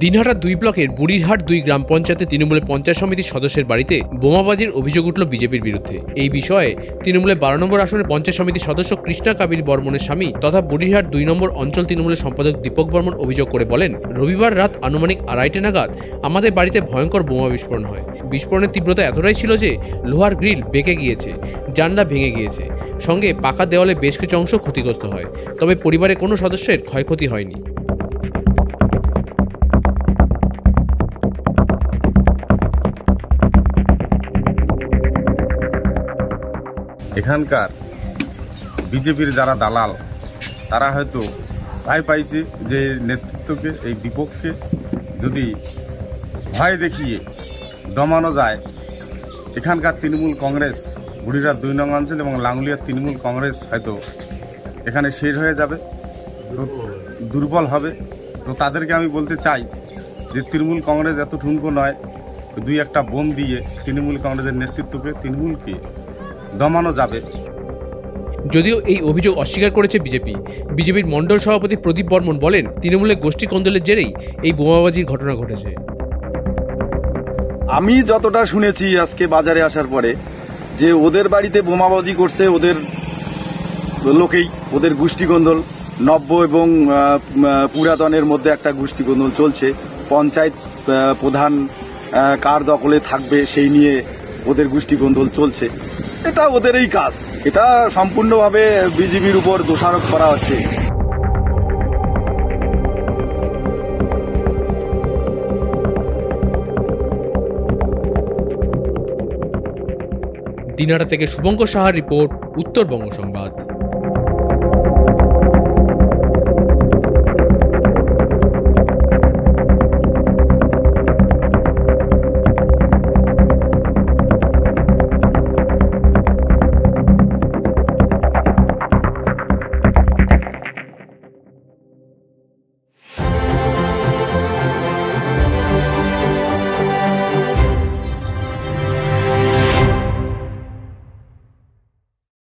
দিনহাটা 2 ব্লকের বুড়িরহাট 2 গ্রাম পঞ্চায়েতে তৃণমূলের পঞ্চায়েত সমিতির সদস্যের বাড়িতে বোমাবাজির অভিযোগ উঠল বিজেপির বিরুদ্ধে। এই বিষয়ে তৃণমূলের 12 নম্বর আসনের পঞ্চায়েত সমিতির সদস্য কৃষ্ণা কাবির বর্মনের স্বামী তথা বুড়িরহাট 2 নম্বর অঞ্চল তৃণমূলের সম্পাদক দীপক বর্মন অভিযোগ করে বলেন, রবিবার রাত আনুমানিক 2:30 নাগাদ আমাদের বাড়িতে ভয়ঙ্কর বোমা বিস্ফোরণ হয়। বিস্ফোরণের তীব্রতা এতটাই ছিল যে লোহার গ্রিল বেঁকে গিয়েছে, জানলা ভেঙে গিয়েছে, সঙ্গে পাকা দেওয়ালে বেশ কিছু অংশ ক্ষতিগ্রস্ত হয়। তবে পরিবারের কোনো সদস্যের ক্ষয়ক্ষতি হয়নি। এখানকার বিজেপির যারা দালাল তারা হয়তো ভয় পাইছে যে নেতৃত্বকে, এই দীপককে যদি ভয় দেখিয়ে দমানো যায়, এখানকার তৃণমূল কংগ্রেস বুড়িরহাট 2 নং অঞ্চল এবং লাঙ্গুলিয়ার তৃণমূল কংগ্রেস হয়তো এখানে শেষ হয়ে যাবে, দুর্বল হবে। তো তাদেরকে আমি বলতে চাই যে তৃণমূল কংগ্রেস এত ঠুনকো নয়, 2-1টা বোম দিয়ে তৃণমূল কংগ্রেসের নেতৃত্বকে, তৃণমূলকে দমানো যাবে। যদিও এই অভিযোগ অস্বীকার করেছে বিজেপির মণ্ডল সভাপতি প্রদীপ বর্মন বলেন, তৃণমূলের গোষ্ঠী কোন্দলের জেরেই এই বোমাবাজির ঘটনা ঘটেছে। আমি যতটা শুনেছি আজকে বাজারে আসার পরে, যে ওদের বাড়িতে বোমাবাজি করছে ওদের লোকেই, ওদের গোষ্ঠী কোন্দল, নব্য এবং পুরাতনের মধ্যে একটা গোষ্ঠী কোন্দল চলছে। পঞ্চায়েত প্রধান কার দখলে থাকবে সেই নিয়ে ওদের গোষ্ঠী কোন্দল চলছে। এটা ওদেরই কাজ, এটা সম্পূর্ণভাবে বিজেপির উপর দোষারোপ করা হচ্ছে। দিনহাটা থেকে শুভঙ্কর সাহার রিপোর্ট, উত্তরবঙ্গ সংবাদ।